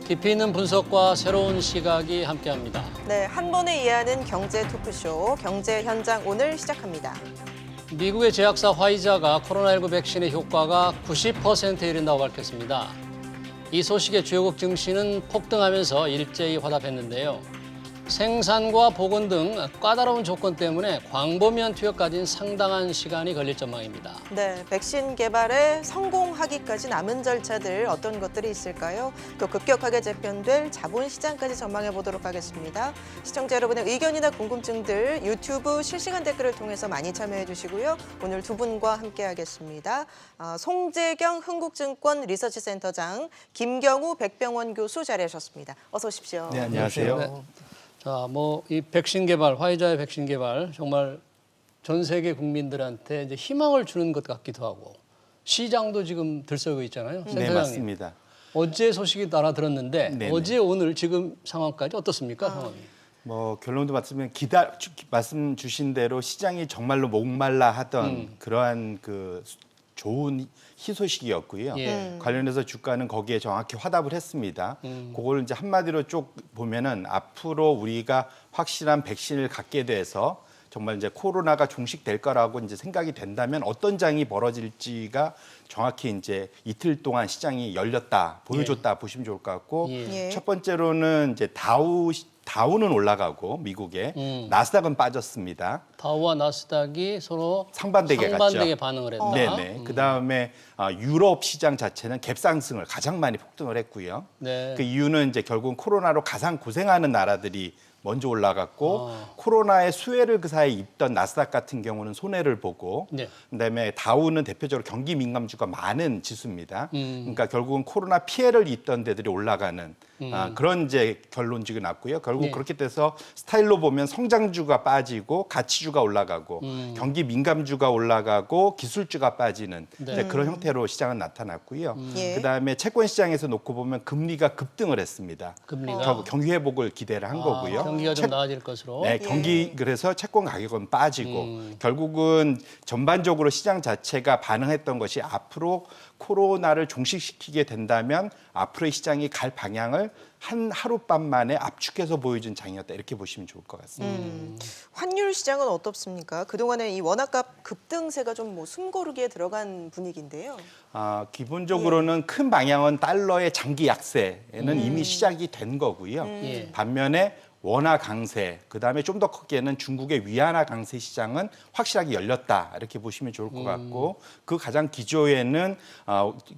깊이 있는 분석과 새로운 시각이 함께합니다. 네, 한 번에 이해하는 경제 토크쇼 경제 현장 오늘 시작합니다. 미국의 제약사 화이자가 코로나19 백신의 효과가 90%에 이른다고 밝혔습니다. 이 소식에 주요국 증시는 폭등하면서 일제히 화답했는데요. 생산과 보건 등 까다로운 조건 때문에 광범위한 투여까지는 상당한 시간이 걸릴 전망입니다. 네, 백신 개발에 성공하기까지 남은 절차들 어떤 것들이 있을까요? 또 급격하게 재편될 자본시장까지 전망해 보도록 하겠습니다. 시청자 여러분의 의견이나 궁금증들 유튜브 실시간 댓글을 통해서 많이 참여해 주시고요. 오늘 두 분과 함께하겠습니다. 송재경 흥국증권 리서치센터장, 김경우 백병원 교수 자리하셨습니다. 어서 오십시오. 네, 안녕하세요. 네. 자, 이 백신 개발, 화이자의 백신 개발 정말 전 세계 국민들한테 이제 희망을 주는 것 같기도 하고 시장도 지금 들썩이고 있잖아요. 네, 센터장님. 맞습니다. 어제 소식이 알아들었는데 네네. 어제 오늘 지금 상황까지 어떻습니까? 상황이. 결론도 말씀 주신 대로 시장이 정말로 목말라 하던 그러한 좋은 희소식이었고요. 예. 관련해서 주가는 거기에 정확히 화답을 했습니다. 그걸 이제 한마디로 쭉 보면은 앞으로 우리가 확실한 백신을 갖게 돼서 정말 이제 코로나가 종식될 거라고 이제 생각이 된다면 어떤 장이 벌어질지가 정확히 이제 이틀 동안 시장이 열렸다, 보여줬다 보시면 좋을 것 같고 예. 첫 번째로는 이제 다우는 올라가고 미국에 나스닥은 빠졌습니다. 다우와 나스닥이 서로 상반되게 갔죠. 반응을 했다. 네네. 그다음에 유럽 시장 자체는 갭상승을 가장 많이 폭등을 했고요. 네. 그 이유는 이제 결국은 코로나로 가장 고생하는 나라들이 먼저 올라갔고 코로나의 수혜를 그 사이에 입던 나스닥 같은 경우는 손해를 보고 네. 그다음에 다우는 대표적으로 경기 민감주가 많은 지수입니다. 그러니까 결국은 코로나 피해를 입던 데들이 올라가는 그런 이제 결론지가 났고요. 결국 네. 그렇게 돼서 스타일로 보면 성장주가 빠지고 가치주가 올라가고 경기 민감주가 올라가고 기술주가 빠지는 네. 이제 그런 형태로 시장은 나타났고요. 예. 그다음에 채권 시장에서 놓고 보면 금리가 급등을 했습니다. 금리가 결국 경기 회복을 기대를 한 거고요. 경기가 좀 나아질 것으로. 네, 그래서 채권 가격은 빠지고 결국은 전반적으로 시장 자체가 반응했던 것이 앞으로 코로나를 종식시키게 된다면 앞으로의 시장이 갈 방향을 한 하룻밤 만에 압축해서 보여준 장이었다 이렇게 보시면 좋을 것 같습니다. 환율 시장은 어떻습니까? 그동안에 이 원화값 급등세가 좀 숨고르기에 들어간 분위기인데요. 기본적으로는 큰 방향은 달러의 장기 약세에는 이미 시작이 된 거고요. 예. 반면에 원화 강세, 그다음에 좀 더 크게는 중국의 위안화 강세 시장은 확실하게 열렸다 이렇게 보시면 좋을 것 같고 그 가장 기조에는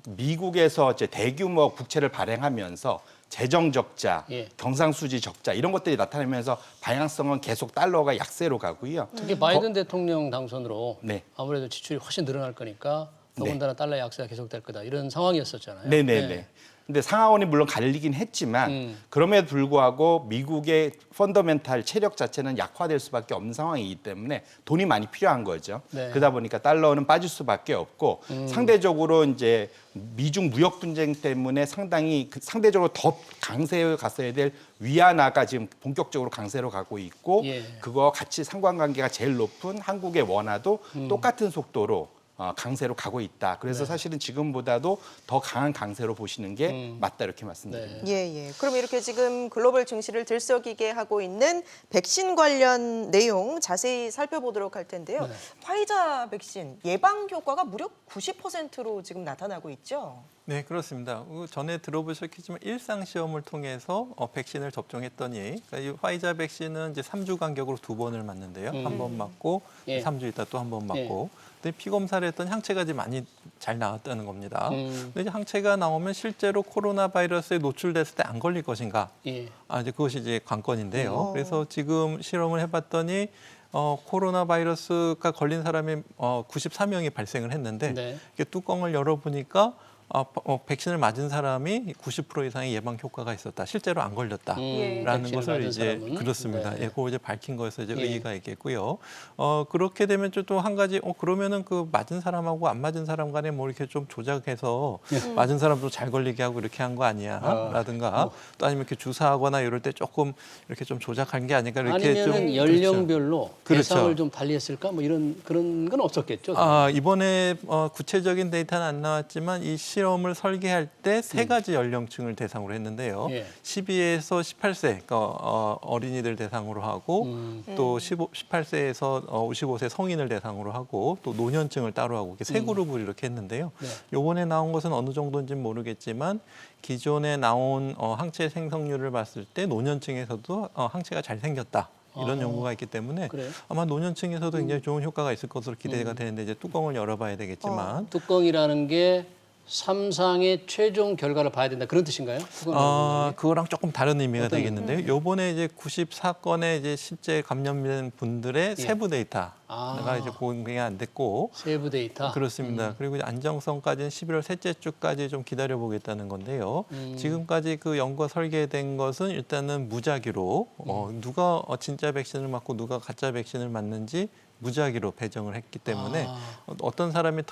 미국에서 이제 대규모 국채를 발행하면서 재정 적자, 예. 경상수지 적자 이런 것들이 나타나면서 방향성은 계속 달러가 약세로 가고요. 특히 바이든 대통령 당선으로 네. 아무래도 지출이 훨씬 늘어날 거니까 더군다나 달러 약세가 계속될 거다 이런 상황이었었잖아요. 네네네. 네. 근데 상하원이 물론 갈리긴 했지만 그럼에도 불구하고 미국의 펀더멘탈 체력 자체는 약화될 수밖에 없는 상황이기 때문에 돈이 많이 필요한 거죠. 네. 그러다 보니까 달러는 빠질 수밖에 없고 상대적으로 이제 미중 무역 분쟁 때문에 상대적으로 더 강세에 갔어야 될 위안화가 지금 본격적으로 강세로 가고 있고 예. 그거 같이 상관관계가 제일 높은 한국의 원화도 똑같은 속도로 강세로 가고 있다. 그래서 사실은 지금보다도 더 강한 강세로 보시는 게 맞다 이렇게 말씀드립니다. 예. 그럼 이렇게 지금 글로벌 증시를 들썩이게 하고 있는 백신 관련 내용 자세히 살펴보도록 할 텐데요. 화이자 백신 예방 효과가 무려 90%로 지금 나타나고 있죠. 네, 그렇습니다. 전에 들어보셨겠지만 일상 시험을 통해서 백신을 접종했더니 그러니까 이 화이자 백신은 이제 3주 간격으로 2번을 맞는데요. 한 번 맞고 예. 3주 있다 또 한 번 맞고. 근데 피검사를 했더니 항체가 이제 많이 잘 나왔다는 겁니다. 근데 이제 항체가 나오면 실제로 코로나 바이러스에 노출됐을 때 안 걸릴 것인가? 예. 이제 그것이 이제 관건인데요. 그래서 지금 실험을 해봤더니 코로나 바이러스가 걸린 사람이 94명이 발생을 했는데 네. 이게 뚜껑을 열어보니까 백신을 맞은 사람이 90% 이상의 예방 효과가 있었다. 실제로 안 걸렸다라는 백신을 것을 맞은 이제 사람은? 그렇습니다. 네. 예, 그걸 이제 밝힌 거에서 이제 예. 의의가 있겠고요. 그렇게 되면 또 한 가지 그러면은 그 맞은 사람하고 안 맞은 사람 간에 뭐 이렇게 좀 조작해서 맞은 사람도 잘 걸리게 하고 이렇게 한 거 아니야?라든가 또 아니면 이렇게 주사하거나 이럴 때 조금 이렇게 좀 조작한 게 아닐까 이렇게 아니면은 좀 연령별로 그렇죠. 대상을 좀 달리했을까? 뭐 그런 건 없었겠죠. 이번에 구체적인 데이터는 안 나왔지만 이 실험을 설계할 때 세 가지 연령층을 대상으로 했는데요. 예. 12에서 18세, 그러니까 어린이들 대상으로 하고 또 18세에서 55세 성인을 대상으로 하고 또 노년층을 따로 하고 이렇게 세 그룹을 이렇게 했는데요. 네. 요번에 나온 것은 어느 정도인지는 모르겠지만 기존에 나온 항체 생성률을 봤을 때 노년층에서도 항체가 잘 생겼다. 이런 연구가 있기 때문에 그래요? 아마 노년층에서도 굉장히 좋은 효과가 있을 것으로 기대가 되는데 이제 뚜껑을 열어봐야 되겠지만 뚜껑이라는 게 3상의 최종 결과를 봐야 된다 그런 뜻인가요? 그거랑 조금 다른 의미가 어떤 되겠는데요. 요번에 이제 94건의 이제 실제 감염된 분들의 세부 데이터가 이제 공개가 안 됐고 세부 데이터. 그렇습니다. 그리고 이제 안정성까지는 11월 셋째 주까지 좀 기다려 보겠다는 건데요. 지금까지 그 연구가 설계된 것은 일단은 무작위로 누가 진짜 백신을 맞고 누가 가짜 백신을 맞는지 무작위로 배정을 했기 때문에 어떤 사람이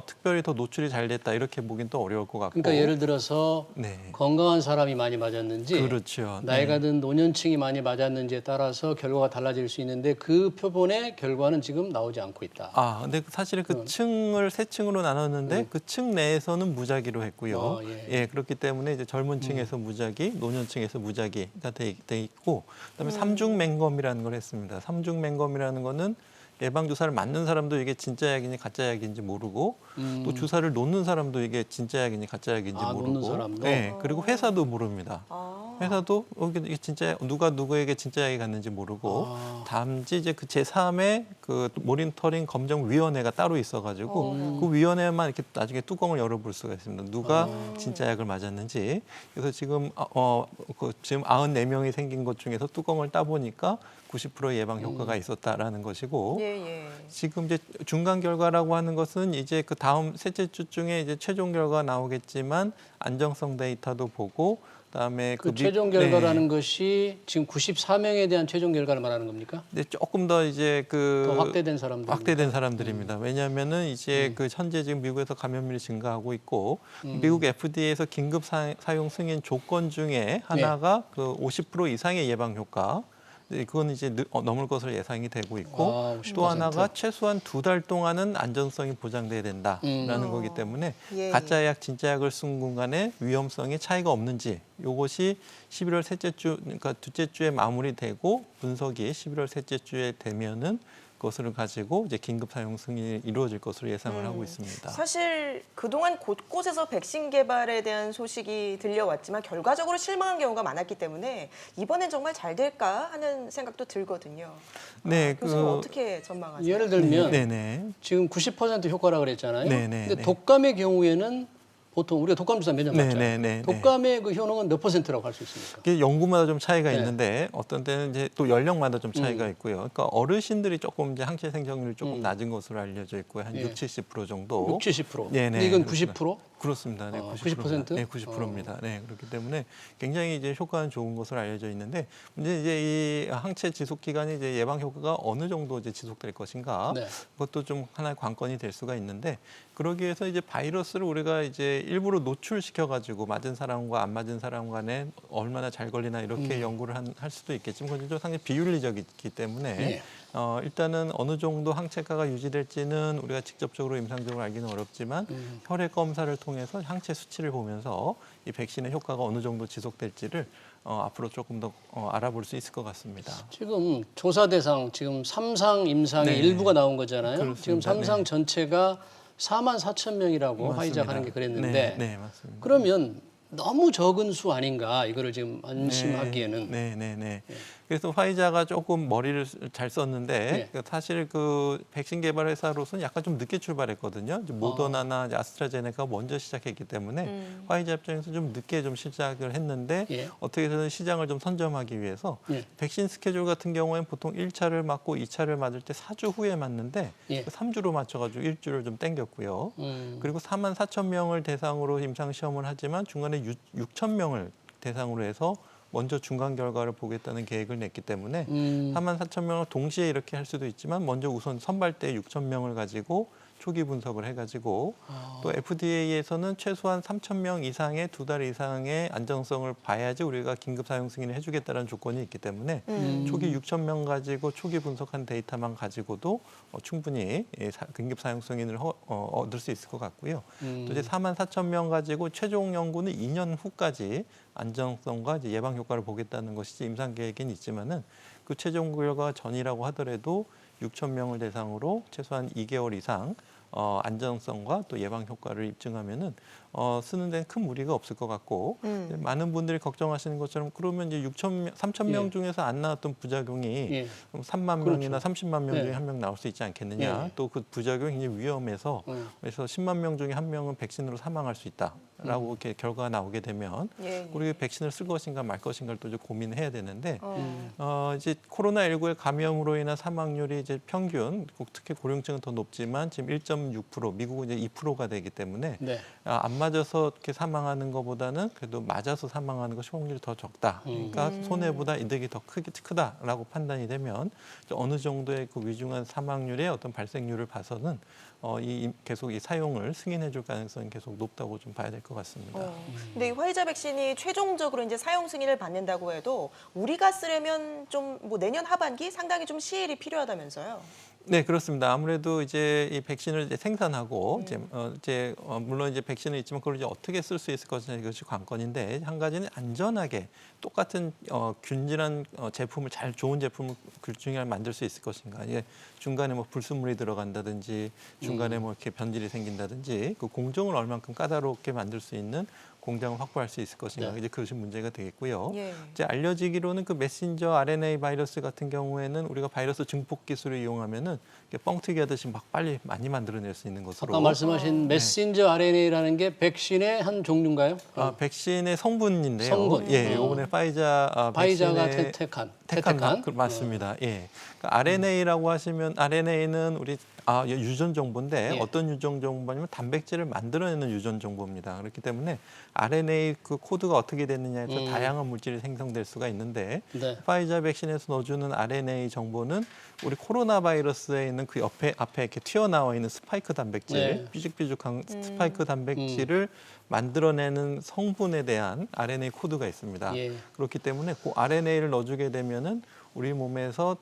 특별히 더 노출이 잘 됐다 이렇게 보긴 또 어려울 것 같고. 그러니까 예를 들어서 네. 건강한 사람이 많이 맞았는지 그렇죠. 나이가 네. 든 노년층이 많이 맞았는지에 따라서 결과가 달라질 수 있는데 그 표본의 결과는 지금 나오지 않고 있다. 근데 사실은 그 층을 세 층으로 나눴는데 그 층 내에서는 무작위로 했고요. 예. 그렇기 때문에 이제 젊은 층에서 무작위, 노년층에서 무작위가 돼 있고 그다음에 삼중 맹검이라는 걸 했습니다. 삼중 맹검이라는 거는 예방 주사를 맞는 사람도 이게 진짜 약인지 가짜 약인지 모르고 또 주사를 놓는 사람도 이게 진짜 약인지 가짜 약인지 모르고. 놓는 사람도? 네, 그리고 회사도 모릅니다. 회사도 이게 진짜 누가 누구에게 진짜 약이 갔는지 모르고 다음지 이제 그 제3의 그 모니터링 검정 위원회가 따로 있어가지고 그 위원회만 이렇게 나중에 뚜껑을 열어볼 수가 있습니다. 누가 진짜 약을 맞았는지. 그래서 지금 지금 94명이 생긴 것 중에서 뚜껑을 따보니까 90% 예방 효과가 있었다라는 것이고 지금 이제 중간 결과라고 하는 것은 이제 그 다음 셋째 주 중에 이제 최종 결과가 나오겠지만 안정성 데이터도 보고 그다음에 그 최종 결과라는 것이 지금 94명에 대한 최종 결과를 말하는 겁니까? 네, 조금 더 이제 더 확대된 사람들. 확대된 사람들입니다. 왜냐하면은 이제 그 현재 지금 미국에서 감염률이 증가하고 있고 미국 FDA에서 긴급 사용 승인 조건 중에 하나가 그 50% 이상의 예방 효과. 그건 이제 넘을 것으로 예상이 되고 있고 50%. 또 하나가 최소한 2달 동안은 안전성이 보장돼야 된다라는 거기 때문에 가짜 약, 진짜 약을 쓴 공간에 위험성의 차이가 없는지 이것이 11월 셋째 주, 그러니까 둘째 주에 마무리되고 분석이 11월 셋째 주에 되면은 것을 가지고 이제 긴급 사용 승인이 이루어질 것으로 예상을 하고 있습니다. 사실 그동안 곳곳에서 백신 개발에 대한 소식이 들려왔지만 결과적으로 실망한 경우가 많았기 때문에 이번엔 정말 잘 될까 하는 생각도 들거든요. 네, 교수님 어떻게 전망하세요? 예를 들면 네네. 지금 90% 효과라고 그랬잖아요. 네네. 근데 독감의 경우에는 보통 우리가 독감 주사 몇 년 맞죠? 네네네. 독감의 그 효능은 몇 %라고 할 수 있습니까? 이게 연구마다 좀 차이가 네. 있는데 어떤 때는 이제 또 연령마다 좀 차이가 있고요. 그러니까 어르신들이 조금 이제 항체 생성률이 조금 낮은 것으로 알려져 있고요. 한 60-70% 정도. 60-70%. 네네. 근데 이건 90%? 그렇습니다. 네, 90%? 네, 90%입니다. 네, 그렇기 때문에 굉장히 이제 효과는 좋은 것으로 알려져 있는데 문제 이제 이 항체 지속 기간이 이제 예방 효과가 어느 정도 이제 지속될 것인가 네. 그것도 좀 하나의 관건이 될 수가 있는데 그러기 위해서 이제 바이러스를 우리가 이제 일부러 노출시켜 가지고 맞은 사람과 안 맞은 사람 간에 얼마나 잘 걸리나 이렇게 연구를 할 수도 있겠지만 그건 좀 상당히 비윤리적이기 때문에. 네. 일단은 어느 정도 항체가가 유지될지는 우리가 직접적으로 임상적으로 알기는 어렵지만 혈액 검사를 통해서 항체 수치를 보면서 이 백신의 효과가 어느 정도 지속될지를 앞으로 조금 더 알아볼 수 있을 것 같습니다. 지금 조사 대상 지금 3상 임상의 네. 일부가 나온 거잖아요. 그렇습니다. 지금 3상 네. 전체가 44,000명이라고 맞습니다. 화이자 하는 게 그랬는데 네, 맞습니다. 그러면 너무 적은 수 아닌가 이거를 지금 안심하기에는. 네. 그래서 화이자가 조금 머리를 잘 썼는데 사실 그 백신 개발 회사로서는 약간 좀 늦게 출발했거든요. 이제 모더나나 이제 아스트라제네카가 먼저 시작했기 때문에 화이자 입장에서 좀 늦게 좀 시작을 했는데 어떻게 해서든 시장을 좀 선점하기 위해서 백신 스케줄 같은 경우에는 보통 1차를 맞고 2차를 맞을 때 4주 후에 맞는데 3주로 맞춰가지고 1주를 좀 땡겼고요. 그리고 44,000명을 대상으로 임상 시험을 하지만 중간에 6,000명을 대상으로 해서 먼저 중간 결과를 보겠다는 계획을 냈기 때문에 44,000명을 동시에 이렇게 할 수도 있지만 먼저 우선 선발대 6,000명을 가지고 초기 분석을 해가지고 또 FDA에서는 최소한 3,000명 이상의 2달 이상의 안정성을 봐야지 우리가 긴급 사용 승인을 해주겠다는 조건이 있기 때문에 초기 6,000명 가지고 초기 분석한 데이터만 가지고도 충분히 긴급 사용 승인을 얻을 수 있을 것 같고요. 또 이제 44,000명 가지고 최종 연구는 2년 후까지 안정성과 이제 예방 효과를 보겠다는 것이 임상 계획은 있지만은 그 최종 결과 전이라고 하더라도 6,000명을 대상으로 최소한 2개월 이상 안정성과 또 예방 효과를 입증하면은 쓰는 데는 큰 무리가 없을 것 같고 많은 분들이 걱정하시는 것처럼 그러면 이제 3,000명 예. 중에서 안 나왔던 부작용이 예. 그럼 3만 그렇죠. 명이나 30만 명 중에 예. 한 명 나올 수 있지 않겠느냐. 예. 또 그 부작용이 굉장히 위험해서 그래서 10만 명 중에 한 명은 백신으로 사망할 수 있다라고 이렇게 결과가 나오게 되면 예. 우리가 백신을 쓸 것인가 말 것인가를 또 이제 고민해야 되는데 이제 코로나19의 감염으로 인한 사망률이 이제 평균 특히 고령층은 더 높지만 지금 1.6%, 미국은 이제 2%가 되기 때문에 네. 안 맞아서 이렇게 사망하는 것보다는 그래도 맞아서 사망하는 것이 확률이 더 적다. 그러니까 손해보다 이득이 더 크다라고 판단이 되면 어느 정도의 그 위중한 사망률의 어떤 발생률을 봐서는 계속 이 사용을 승인해줄 가능성이 계속 높다고 좀 봐야 될 것 같습니다. 근데 이 화이자 백신이 최종적으로 이제 사용 승인을 받는다고 해도 우리가 쓰려면 좀 뭐 내년 하반기 상당히 좀 시일이 필요하다면서요? 네, 그렇습니다. 아무래도 이제 이 백신을 이제 생산하고 물론 이제 백신은 있지만 그걸 이제 어떻게 쓸 수 있을 것이냐 이것이 관건인데 한 가지는 안전하게 똑같은 균질한 제품을 좋은 제품을 균질하게 만들 수 있을 것인가. 이게 중간에 뭐 불순물이 들어간다든지 중간에 뭐 이렇게 변질이 생긴다든지 그 공정을 얼만큼 까다롭게 만들 수 있는 공장을 확보할 수 있을 것인가. 네. 이제 그것이 문제가 되겠고요. 예. 이제 알려지기로는 그 메신저 RNA 바이러스 같은 경우에는 우리가 바이러스 증폭 기술을 이용하면은 뻥튀기 하듯이 막 빨리 많이 만들어낼 수 있는 것으로. 아까 말씀하신 메신저 RNA라는 게 백신의 한 종류인가요? 백신의 성분인데요. 성분. 예, 이번에 파이자가 태칸. 맞습니다. 예. 그러니까 RNA라고 하시면 RNA는 우리 유전 정보인데 예. 어떤 유전 정보냐면 단백질을 만들어내는 유전 정보입니다. 그렇기 때문에 RNA 그 코드가 어떻게 됐느냐에 따라 다양한 물질이 생성될 수가 있는데 네. 파이자 백신에서 넣어주는 RNA 정보는 우리 코로나 바이러스에 있는 그 앞에 이렇게 튀어나와 있는 스파이크 단백질, 네. 삐죽삐죽한 스파이크 단백질을 만들어내는 성분에 대한 RNA 코드가 있습니다. 예. 그렇기 때문에 그 RNA를 넣어주게 되면은 우리 몸에서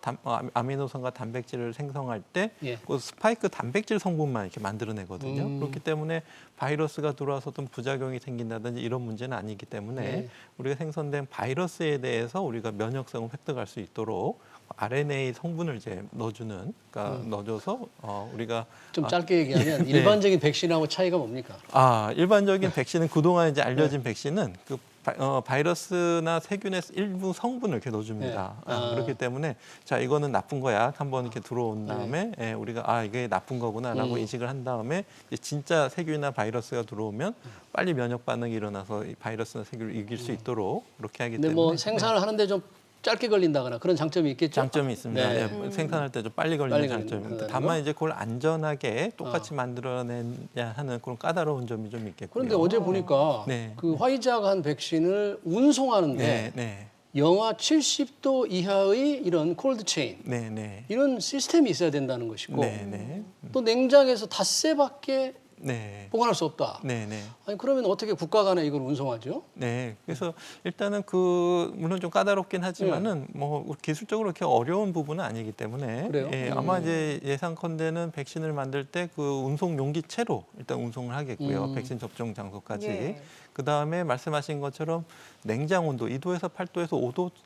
아미노산과 단백질을 생성할 때 예. 그 스파이크 단백질 성분만 이렇게 만들어내거든요. 그렇기 때문에 바이러스가 들어와서 어떤 부작용이 생긴다든지 이런 문제는 아니기 때문에 네. 우리가 생성된 바이러스에 대해서 우리가 면역성을 획득할 수 있도록 RNA 성분을 이제 넣어주는, 그러니까 넣어줘서 우리가 좀 짧게 얘기하면 네. 일반적인 백신하고 차이가 뭡니까? 일반적인 백신은 그동안 이제 알려진 백신은 그 바이러스나 세균의 일부 성분을 이렇게 넣어줍니다. 네. 그렇기 때문에 자 이거는 나쁜 거야 한번 이렇게 들어온 다음에 우리가 이게 나쁜 거구나라고 인식을 한 다음에 이제 진짜 세균이나 바이러스가 들어오면 빨리 면역 반응이 일어나서 이 바이러스나 세균을 이길 수 있도록 그렇게 하기 근데 때문에 뭐 생산을 하는데 좀 짧게 걸린다거나 그런 장점이 있겠죠? 장점이 있습니다. 네. 예, 생산할 때 좀 빨리 걸리는 빨리 장점이 걸리는 있습니다. 다만 이제 그걸 안전하게 똑같이 만들어내냐 하는 그런 까다로운 점이 좀 있겠고요. 그런데 어제 보니까 네. 그 화이자가 한 백신을 운송하는데 네. 영하 70도 이하의 이런 콜드 체인 네. 이런 시스템이 있어야 된다는 것이고 네. 또 냉장에서 닷새밖에 네. 보관할 수 없다. 네. 아니 그러면 어떻게 국가 간에 이걸 운송하죠? 네, 그래서 일단은 물론 좀 까다롭긴 하지만은 뭐 기술적으로 그렇게 어려운 부분은 아니기 때문에 그래요? 아마 이제 예상컨대는 백신을 만들 때 그 운송 용기체로 일단 운송을 하겠고요. 백신 접종 장소까지. 예. 그 다음에 말씀하신 것처럼 냉장 온도 2도에서 8도에서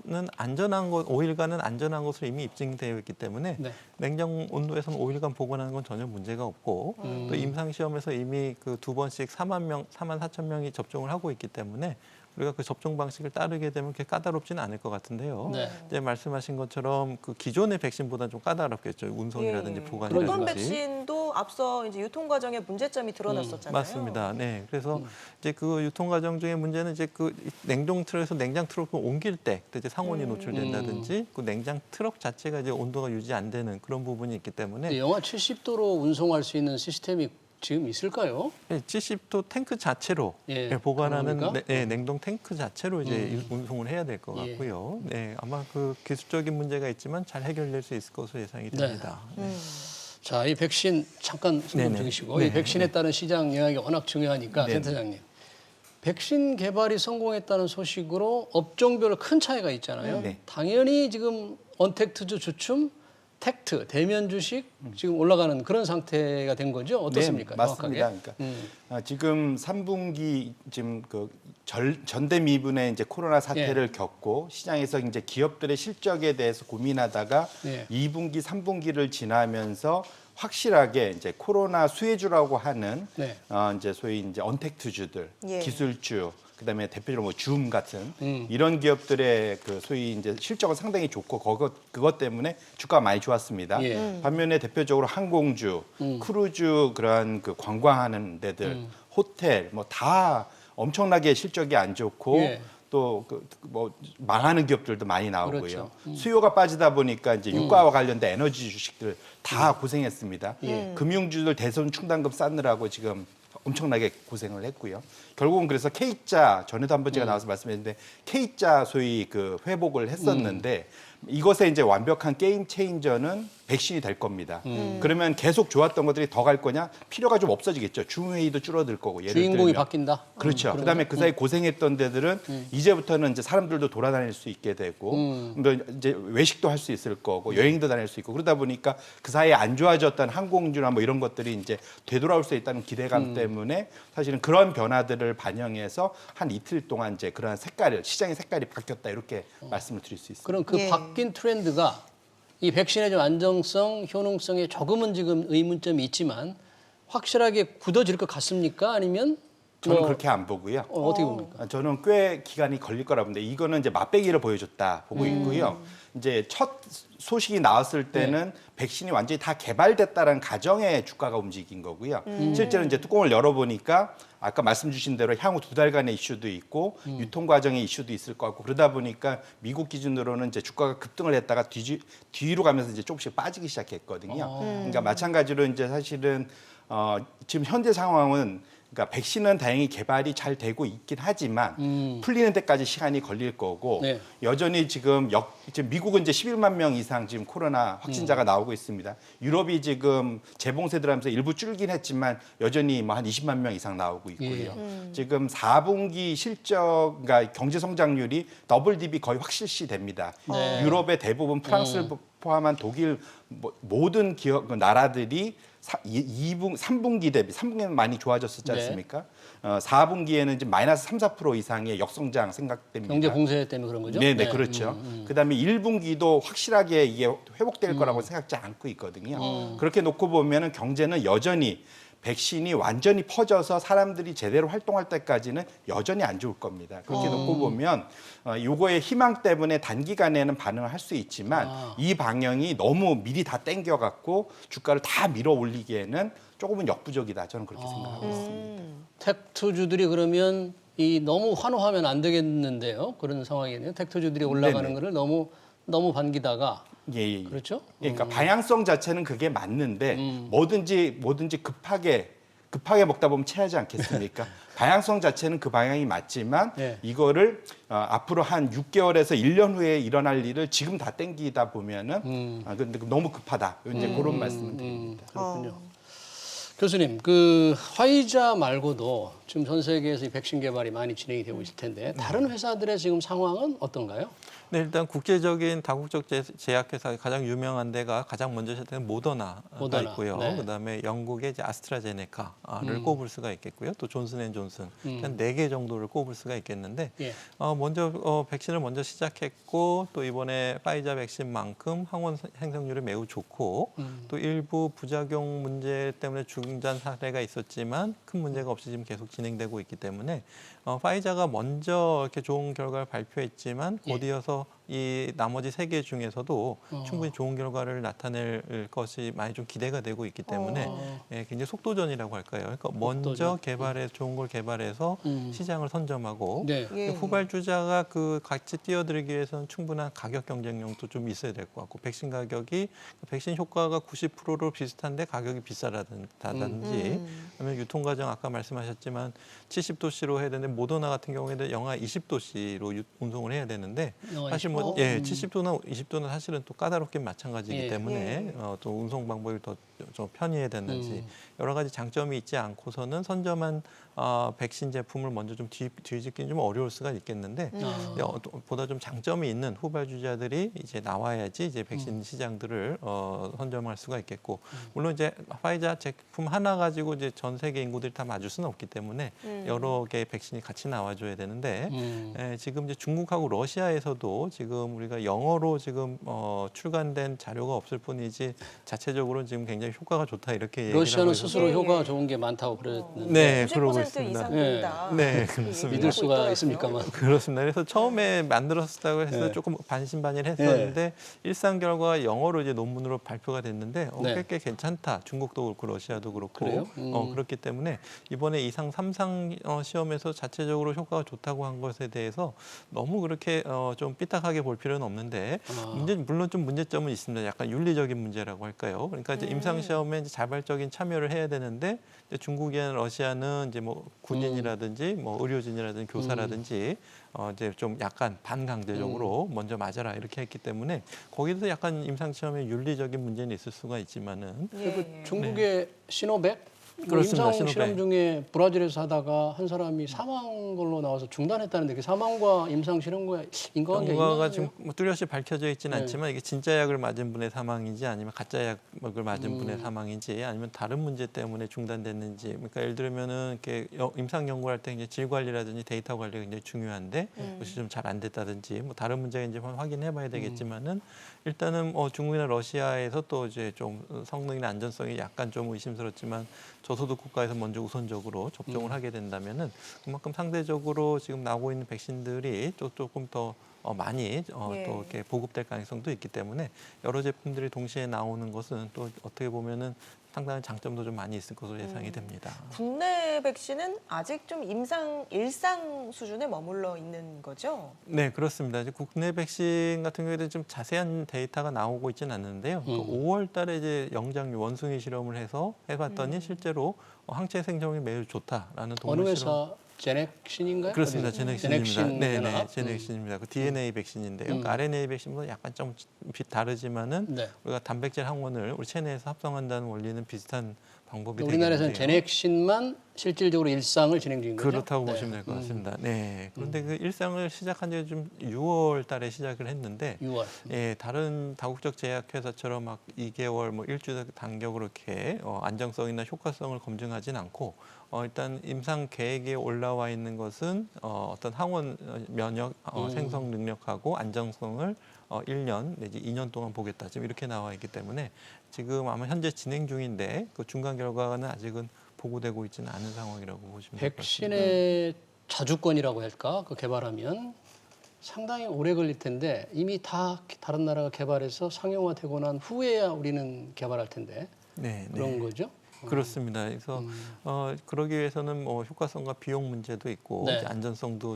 5도는 안전한 것, 5일간은 안전한 것으로 이미 입증되어 있기 때문에 네. 냉장 온도에서는 5일간 보관하는 건 전혀 문제가 없고 또 임상 시험에서 이미 그 2번씩 4만 4천 명이 접종을 하고 있기 때문에 우리가 그 접종 방식을 따르게 되면 그렇게 까다롭지는 않을 것 같은데요. 네. 이제 말씀하신 것처럼 그 기존의 백신보다 좀 까다롭겠죠. 운송이라든지 예. 보관이라든지. 어떤 백신도 앞서 이제 유통 과정에 문제점이 드러났었잖아요. 맞습니다. 네, 그래서 이제 그 유통 과정 중에 문제는 이제 그 냉동 틀에서 냉장 트럭을 옮길 때 그때 이제 상온이 노출된다든지 그 냉장 트럭 자체가 이제 온도가 유지 안 되는 그런 부분이 있기 때문에 영하 70도로 운송할 수 있는 시스템이 지금 있을까요? 70도 탱크 자체로 예, 보관하는 그러니까? 냉동 탱크 자체로 이제 운송을 해야 될 것 예. 같고요. 네, 아마 그 기술적인 문제가 있지만 잘 해결될 수 있을 것으로 예상이 됩니다. 자, 이 백신 잠깐 신경 네네. 적으시고 네. 이 백신에 따른 시장 영향이 워낙 중요하니까 네. 센터장님. 백신 개발이 성공했다는 소식으로 업종별 큰 차이가 있잖아요. 네. 당연히 지금 언택트주 주춤, 텍트, 대면 주식 지금 올라가는 그런 상태가 된 거죠. 어떻습니까? 네, 맞습니다. 정확하게? 그러니까 지금 3분기 지금 그 전대미분의 이제 코로나 사태를 겪고 시장에서 이제 기업들의 실적에 대해서 고민하다가 예. 2분기, 3분기를 지나면서 확실하게 이제 코로나 수혜주라고 하는 네. 이제 소위 이제 언택트주들, 예. 기술주, 그다음에 대표적으로 뭐 줌 같은 이런 기업들의 그 소위 이제 실적은 상당히 좋고 그것 때문에 주가가 많이 좋았습니다. 예. 반면에 대표적으로 항공주, 크루즈 그러한 그 관광하는 데들, 호텔 뭐 다 엄청나게 실적이 안 좋고 예. 또 뭐 망하는 기업들도 많이 나오고요. 그렇죠. 수요가 빠지다 보니까 이제 유가와 관련된 에너지 주식들 다 고생했습니다. 예. 금융주들 대손 충당금 쌓느라고 지금 엄청나게 고생을 했고요. 결국은 그래서 K자 전에도 한번 제가 나와서 말씀했는데 K자 소위 그 회복을 했었는데 이것에 이제 완벽한 게임 체인저는 백신이 될 겁니다. 그러면 계속 좋았던 것들이 더 갈 거냐? 필요가 좀 없어지겠죠. 줌회의도 줄어들 거고. 예를 주인공이 들면. 바뀐다. 그렇죠. 그다음에 그 사이 고생했던 데들은 이제부터는 이제 사람들도 돌아다닐 수 있게 되고, 또 이제 외식도 할 수 있을 거고, 여행도 다닐 수 있고 그러다 보니까 그 사이에 안 좋아졌던 항공주나 뭐 이런 것들이 이제 되돌아올 수 있다는 기대감 때문에 사실은 그런 변화들을 반영해서 한 이틀 동안 이제 그런 색깔을 시장의 색깔이 바뀌었다 이렇게 말씀을 드릴 수 있습니다. 그럼 그 예. 바뀐 트렌드가 이 백신의 좀 안정성, 효능성에 조금은 지금 의문점이 있지만 확실하게 굳어질 것 같습니까? 아니면 저는 뭐 그렇게 안 보고요. 어떻게 봅니까? 저는 꽤 기간이 걸릴 거라 보는데 이거는 이제 맛배기를 보여줬다 보고 있고요. 이제 첫 소식이 나왔을 때는 백신이 완전히 다 개발됐다는 가정의 주가가 움직인 거고요. 실제로 이제 뚜껑을 열어보니까 아까 말씀 주신 대로 향후 2달간의 이슈도 있고 유통 과정의 이슈도 있을 것 같고 그러다 보니까 미국 기준으로는 이제 주가가 급등을 했다가 뒤로 가면서 이제 조금씩 빠지기 시작했거든요. 그러니까 마찬가지로 이제 사실은 지금 현재 상황은 그러니까 백신은 다행히 개발이 잘 되고 있긴 하지만 풀리는 데까지 시간이 걸릴 거고 네. 여전히 지금 미국은 이제 11만 명 이상 지금 코로나 확진자가 나오고 있습니다. 유럽이 지금 재봉쇄들하면서 일부 줄긴 했지만 여전히 뭐 한 20만 명 이상 나오고 있고요. 지금 4분기 실적, 그러니까 경제 성장률이 더블 DB 거의 확실시됩니다. 네. 유럽의 대부분 프랑스를 포함한 독일 모든 기업 나라들이 3분기 대비 3분기는 많이 좋아졌었지 네. 않습니까? 4분기에는 이제 마이너스 3, 4% 이상의 역성장 생각됩니다. 경제 공세 때문에 그런 거죠? 네, 그렇죠. 그다음에 1분기도 확실하게 이게 회복될 거라고 생각지 않고 있거든요. 그렇게 놓고 보면은 경제는 여전히 백신이 완전히 퍼져서 사람들이 제대로 활동할 때까지는 여전히 안 좋을 겁니다. 그렇게 놓고 보면 요거의 희망 때문에 단기간에는 반응을 할 수 있지만 이 방향이 너무 미리 다 땡겨갖고 주가를 다 밀어 올리기에는 조금은 역부족이다. 저는 그렇게 생각하고 있습니다. 텍투주들이 그러면 이 너무 환호하면 안 되겠는데요. 그런 상황이네요. 텍투주들이 올라가는 네네. 거를 너무 반기다가 예. 그렇죠? 그러니까 방향성 자체는 그게 맞는데 뭐든지 급하게 먹다 보면 체하지 않겠습니까? 방향성 자체는 그 방향이 맞지만 네. 이거를 앞으로 한 6개월에서 1년 후에 일어날 일을 지금 다 땡기다 보면은 근데 너무 급하다. 이제 그런 말씀을 드립니다. 그렇군요. 교수님, 그 화이자 말고도 지금 전 세계에서 이 백신 개발이 많이 진행이 되고 있을 텐데 다른 회사들의 지금 상황은 어떤가요? 네, 일단 국제적인 다국적 제약회사 가장 유명한 데가 가장 먼저 시작된 모더나가 모더나, 있고요. 네. 그다음에 영국의 이제 아스트라제네카를 꼽을 수가 있겠고요. 또 존슨앤존슨 한 4개 정도를 꼽을 수가 있겠는데 예. 먼저 백신을 먼저 시작했고 또 이번에 파이자 백신만큼 항원 생성률이 매우 좋고 또 일부 부작용 문제 때문에 중단 사례가 있었지만 큰 문제가 없이 지금 계속 진행되고 있기 때문에 파이자가 먼저 이렇게 좋은 결과를 발표했지만 곧 이어서 이 나머지 3개 중에서도 충분히 좋은 결과를 나타낼 것이 많이 좀 기대가 되고 있기 때문에 굉장히 속도전이라고 할까요? 그러니까 먼저 좋은 걸 개발해서 시장을 선점하고 네. 예. 후발주자가 그 같이 뛰어들기 위해서는 충분한 가격 경쟁력도 좀 있어야 될 것 같고 백신 가격이 백신 효과가 90%로 비슷한데 가격이 비싸다든지 그다음에 유통 과정 아까 말씀하셨지만 70도씨로 해야 되는데 모더나 같은 경우에는 영하 20도씨로 운송을 해야 되는데 영하 사실 뭐 70도나 20도는 사실은 또 까다롭긴 마찬가지이기 예. 때문에 또 운송 방법이 더 좀 편리해야 된다든지 여러 가지 장점이 있지 않고서는 선점한 백신 제품을 먼저 좀 뒤집기는 좀 어려울 수가 있겠는데 보다 좀 장점이 있는 후발주자들이 이제 나와야지 이제 백신 시장들을 선점할 수가 있겠고 물론 이제 화이자 제품 하나 가지고 이제 전 세계 인구들이 다 맞을 수는 없기 때문에 여러 개의 백신이 같이 나와줘야 되는데 지금 이제 중국하고 러시아에서도 지금 우리가 영어로 지금 출간된 자료가 없을 뿐이지 자체적으로 지금 굉장히 효과가 좋다 이렇게 얘기를 하고 러시아는 있어서 스스로 예, 효과가 예. 좋은 게 많다고 그랬는데 네, 90% 그러고 있습니다. 이상 네. 된다. 네, 그렇습니다. 믿을 수가 있습니까만. 그렇습니다. 그래서 처음에 만들었다고 해서 네. 조금 반신반의했었는데 일상 결과가 영어로 이제 논문으로 발표가 됐는데 네. 꽤 괜찮다. 중국도 그렇고 러시아도 그렇고 그래요? 그렇기 때문에 이번에 2상, 3상 시험에서 자체적으로 효과가 좋다고 한 것에 대해서 너무 그렇게 좀 삐딱하게 볼 필요는 없는데 물론 좀 문제점은 있습니다. 약간 윤리적인 문제라고 할까요? 그러니까 이제 임상 시험에 이제 자발적인 참여를 해야 되는데 이제 중국이나 러시아는 이제 뭐 군인이라든지 뭐 의료진이라든지 교사라든지 이제 좀 약간 반강제적으로 먼저 맞아라 이렇게 했기 때문에 거기서 약간 임상 시험에 윤리적인 문제는 있을 수가 있지만은 예, 예. 중국의 시노백 그렇습니다. 임상 실험 시노백. 중에 브라질에서 하다가 한 사람이 사망 걸로 나와서 중단했다는데 그 사망과 임상 실험과 인과관계가 결과가 있나요? 지금 뭐 뚜렷이 밝혀져 있지는 네. 않지만 이게 진짜 약을 맞은 분의 사망인지 아니면 가짜 약을 맞은 분의 사망인지 아니면 다른 문제 때문에 중단됐는지 그러니까 예를 들면은 이렇게 임상 연구할 때 이제 질 관리라든지 데이터 관리가 굉장히 중요한데 그것이 좀 잘 안 됐다든지 뭐 다른 문제가 이제 확인해봐야 되겠지만은 일단은 중국이나 러시아에서 또 이제 좀 성능이나 안전성이 약간 좀 의심스럽지만 저소득 국가에서 먼저 우선적으로 접종을 하게 된다면은 그만큼 상대적으로 지금 나오고 있는 백신들이 또 조금 더 많이 또 이렇게 보급될 가능성도 있기 때문에 여러 제품들이 동시에 나오는 것은 또 어떻게 보면은 상당한 장점도 좀 많이 있을 것으로 예상이 됩니다. 국내 백신은 아직 좀 일상 수준에 머물러 있는 거죠? 네, 그렇습니다. 이제 국내 백신 같은 경우에는 좀 자세한 데이터가 나오고 있지는 않는데요. 5월 달에 이제 영장류 원숭이 실험을 해봤더니 실제로 항체 생성이 매우 좋다라는 어느 동물 실험. 회사 제넥신인가요? 그렇습니다. 어디? 제넥신입니다. 네, 네, 연합? 제넥신입니다. 그 DNA 백신인데요. 그러니까 RNA 백신보다 약간 좀 다르지만은 네. 우리가 단백질 항원을 우리 체내에서 합성한다는 원리는 비슷한 방법이 우리나라에서는 되겠는데요. 제넥신만 실질적으로 일상을 진행 중인 거죠? 그렇다고 보시면 될 것 같습니다. 네. 그런데 그 일상을 시작한 지 좀 6월 달에 시작을 했는데 6월. 예, 다른 다국적 제약회사처럼 막 2개월, 뭐 일주일 단격으로 이렇게 안정성이나 효과성을 검증하진 않고 일단 임상 계획에 올라와 있는 것은 어떤 항원 면역 생성 능력하고 안정성을 1년 내지 2년 동안 보겠다. 지금 이렇게 나와 있기 때문에 지금 아마 현재 진행 중인데 그 중간 결과는 아직은 보고되고 있지는 않은 상황이라고 보시면 될 것 같습니다. 백신의 자주권이라고 할까? 그 개발하면 상당히 오래 걸릴 텐데 이미 다 다른 나라가 개발해서 상용화되고 난 후에야 우리는 개발할 텐데 네, 그런 거죠? 그렇습니다. 그래서 그러기 위해서는 뭐 효과성과 비용 문제도 있고 네. 이제 안전성도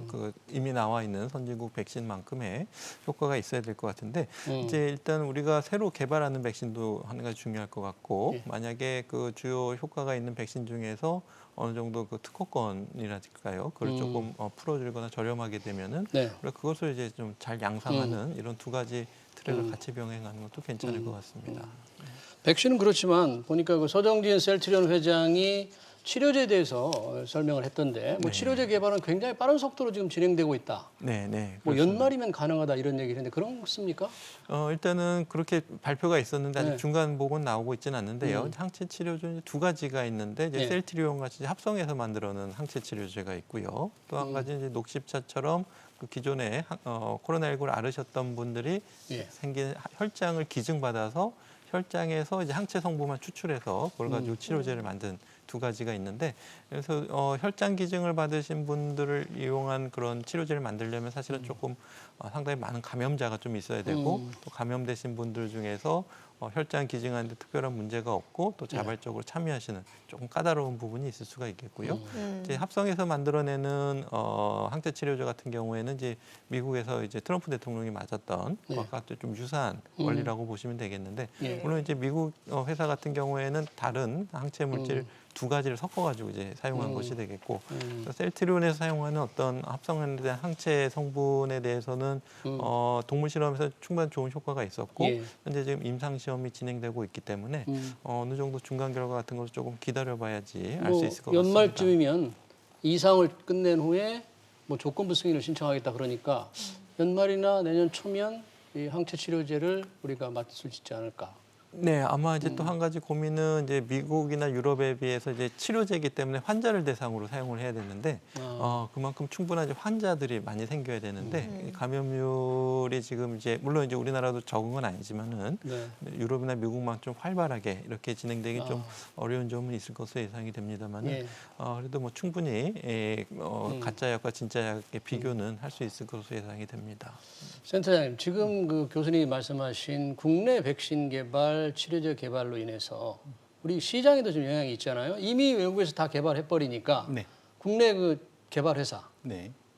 그 이미 나와 있는 선진국 백신만큼의 효과가 있어야 될 것 같은데 이제 일단 우리가 새로 개발하는 백신도 한 가지 중요할 것 같고 예. 만약에 그 주요 효과가 있는 백신 중에서 어느 정도 그 특허권이랄까요, 그걸 조금 풀어주거나 저렴하게 되면은 네. 우리가 그것을 이제 좀 잘 양상하는 이런 두 가지 트랙을 같이 병행하는 것도 괜찮을 것 같습니다. 백신은 그렇지만 보니까 그 서정진 셀트리온 회장이 치료제에 대해서 설명을 했던데 뭐 치료제 개발은 굉장히 빠른 속도로 지금 진행되고 있다. 네, 네. 뭐 그렇습니다. 연말이면 가능하다 이런 얘기를 했는데 그렇습니까? 일단은 그렇게 발표가 있었는데 아직 네. 중간 보고는 나오고 있지는 않는데요. 항체 치료제 두 가지가 있는데 이제 네. 셀트리온 같이 합성해서 만들어낸 항체 치료제가 있고요. 또 한 가지 이제 녹십차처럼 그 기존에 코로나19를 앓으셨던 분들이 예. 생긴 혈장을 기증받아서 혈장에서 이제 항체 성분만 추출해서 그걸 가지고 치료제를 만든 두 가지가 있는데 그래서 혈장 기증을 받으신 분들을 이용한 그런 치료제를 만들려면 사실은 조금 상당히 많은 감염자가 좀 있어야 되고 또 감염되신 분들 중에서 혈장 기증하는데 특별한 문제가 없고 또 자발적으로 참여하시는 조금 까다로운 부분이 있을 수가 있겠고요. 이제 합성해서 만들어내는 항체 치료제 같은 경우에는 이제 미국에서 이제 트럼프 대통령이 맞았던 것과 좀 유사한 원리라고 보시면 되겠는데 물론 이제 미국 회사 같은 경우에는 다른 항체 물질 두 가지를 섞어가지고 이제 사용한 것이 되겠고 셀트리온에서 사용하는 어떤 합성에 대한 항체 성분에 대해서는 동물 실험에서 충분히 좋은 효과가 있었고 현재 지금 임상 시험이 진행되고 있기 때문에 어느 정도 중간 결과 같은 것을 조금 기다려봐야지 알 수 있을 것 같습니다. 연말쯤이면 이상을 끝낸 후에 뭐 조건부 승인을 신청하겠다 그러니까 연말이나 내년 초면 이 항체 치료제를 우리가 맞을 수 있지 않을까. 네, 아마 이제 또 한 가지 고민은 이제 미국이나 유럽에 비해서 이제 치료제이기 때문에 환자를 대상으로 사용을 해야 되는데 그만큼 충분한 이제 환자들이 많이 생겨야 되는데 감염률이 지금 이제 물론 이제 우리나라도 적은 건 아니지만은 유럽이나 미국만 좀 활발하게 이렇게 진행되기 좀 어려운 점은 있을 것으로 예상이 됩니다만은 그래도 뭐 충분히 가짜 약과 진짜 약의 비교는 할 수 있을 것으로 예상이 됩니다. 센터장님, 지금 그 교수님이 말씀하신 국내 백신 개발, 치료제 개발로 인해서 우리 시장에도 좀 영향이 있잖아요. 이미 외국에서 다 개발해 버리니까 국내 그 개발 회사,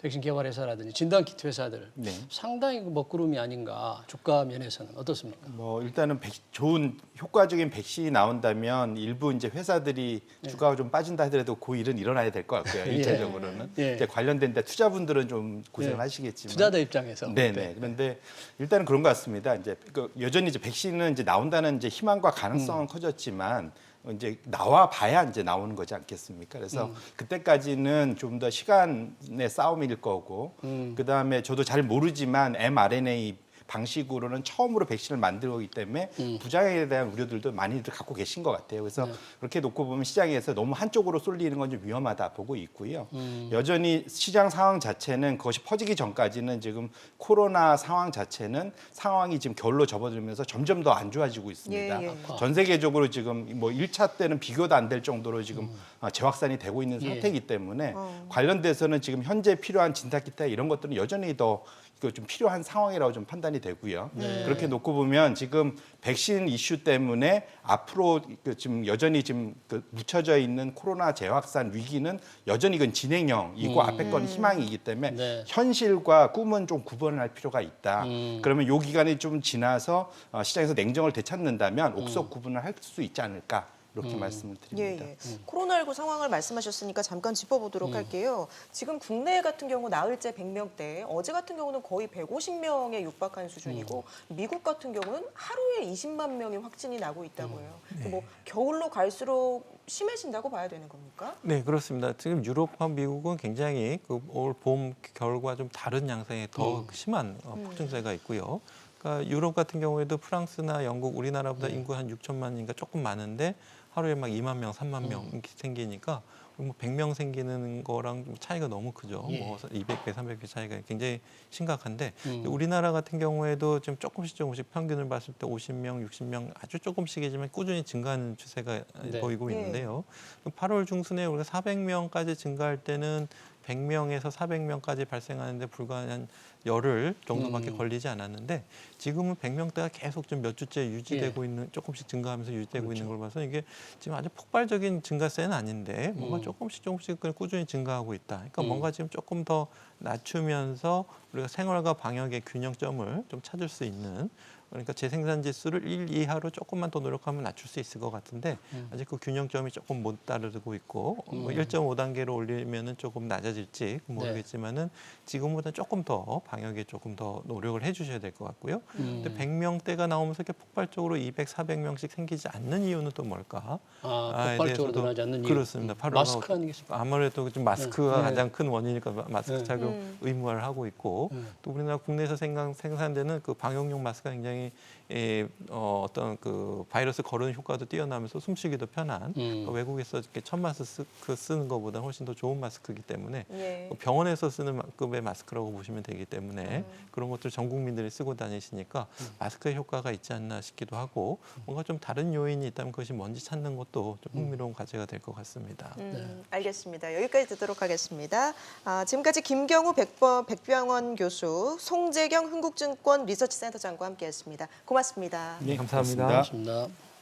백신 개발 회사라든지 진단키트 회사들 상당히 그 먹구름이 아닌가 주가 면에서는 어떻습니까? 뭐 일단은 좋은 효과적인 백신이 나온다면 일부 이제 회사들이 주가가 좀 빠진다 하더라도 그 일은 일어나야 될 것 같고요. 일차적으로는 이제 관련된 데 투자분들은 좀 고생을 하시겠지만 투자자 입장에서 그런데 일단은 그런 것 같습니다. 이제 여전히 이제 백신은 이제 나온다는 이제 희망과 가능성은 커졌지만 이제 나와 봐야 이제 나오는 거지 않겠습니까? 그래서 그때까지는 좀 더 시간의 싸움일 거고 그다음에 저도 잘 모르지만 mRNA 방식으로는 처음으로 백신을 만들고 있기 때문에 부작용에 대한 우려들도 많이들 갖고 계신 것 같아요. 그래서 그렇게 놓고 보면 시장에서 너무 한쪽으로 쏠리는 건 좀 위험하다 보고 있고요. 여전히 시장 상황 자체는 그것이 퍼지기 전까지는 지금 코로나 상황 자체는 상황이 지금 겨울로 접어들면서 점점 더 안 좋아지고 있습니다. 전 세계적으로 지금 뭐 1차 때는 비교도 안 될 정도로 지금 재확산이 되고 있는 상태이기 때문에 관련돼서는 지금 현재 필요한 진단키트 이런 것들은 여전히 더 좀 필요한 상황이라고 좀 판단이 되고요. 그렇게 놓고 보면 지금 백신 이슈 때문에 앞으로 지금 여전히 지금 묻혀져 있는 코로나 재확산 위기는 여전히 이건 진행형이고 앞에 건 희망이기 때문에 현실과 꿈은 좀 구분을 할 필요가 있다. 그러면 요 기간이 좀 지나서 시장에서 냉정을 되찾는다면 옥석 구분을 할 수 있지 않을까. 이렇게 말씀을 드립니다. 코로나19 상황을 말씀하셨으니까 잠깐 짚어보도록 할게요. 지금 국내 같은 경우 나흘째 100명대, 어제 같은 경우는 거의 150명에 육박한 수준이고 미국 같은 경우는 하루에 20만 명의 확진이 나고 있다고 해요. 뭐 겨울로 갈수록 심해진다고 봐야 되는 겁니까? 네, 그렇습니다. 지금 유럽과 미국은 굉장히 올 봄, 겨울과 좀 다른 양상의 더 심한 폭증세가 있고요. 그러니까 유럽 같은 경우에도 프랑스나 영국, 우리나라보다 인구 한 6천만인가 조금 많은데 하루에 막 2만 명, 3만 명 이렇게 생기니까 뭐 100명 생기는 거랑 차이가 너무 크죠. 뭐 200배, 300배 차이가 굉장히 심각한데 우리나라 같은 경우에도 지금 조금씩 평균을 봤을 때 50명, 60명 아주 조금씩이지만 꾸준히 증가하는 추세가 보이고 있는데요. 8월 중순에 우리가 400명까지 증가할 때는 100명에서 400명까지 발생하는데 불과 한 열흘 정도밖에 걸리지 않았는데 지금은 100명대가 계속 좀 몇 주째 유지되고 있는 조금씩 증가하면서 유지되고 있는 걸 봐서 이게 지금 아주 폭발적인 증가세는 아닌데 뭔가 조금씩 꾸준히 증가하고 있다. 그러니까 뭔가 지금 조금 더 낮추면서 우리가 생활과 방역의 균형점을 좀 찾을 수 있는 그러니까 재생산 지수를 1 이하로 조금만 더 노력하면 낮출 수 있을 것 같은데 아직 그 균형점이 조금 못 따르고 있고 뭐 1.5단계로 올리면은 조금 낮아질지 모르겠지만은 지금보다 조금 더 방역에 조금 더 노력을 해주셔야 될 것 같고요. 근데 100명대가 나오면서 이렇게 폭발적으로 200, 400명씩 생기지 않는 이유는 또 뭘까? 폭발적으로 늘어나지 않는 이유. 그렇습니다. 마스크 아니겠습니까? 아무래도 좀 마스크가 가장 큰 원인이니까 마스크 착용 의무화를 하고 있고 또 우리나라 국내에서 생산되는 그 방역용 마스크가 굉장히 어떤 그 바이러스 거르는 효과도 뛰어나면서 숨쉬기도 편한 외국에서 이렇게 천 마스크 쓰는 것보다 훨씬 더 좋은 마스크이기 때문에 병원에서 쓰는 급의 마스크라고 보시면 되기 때문에 그런 것들 전 국민들이 쓰고 다니시니까 마스크의 효과가 있지 않나 싶기도 하고 뭔가 좀 다른 요인이 있다면 그것이 뭔지 찾는 것도 좀 흥미로운 과제가 될 것 같습니다. 알겠습니다. 여기까지 듣도록 하겠습니다. 지금까지 김경우 백병원 교수, 송재경 흥국증권 리서치센터장과 함께했습니다. 하겠습니다. 고맙습니다. 네, 감사합니다. 고맙습니다. 고맙습니다.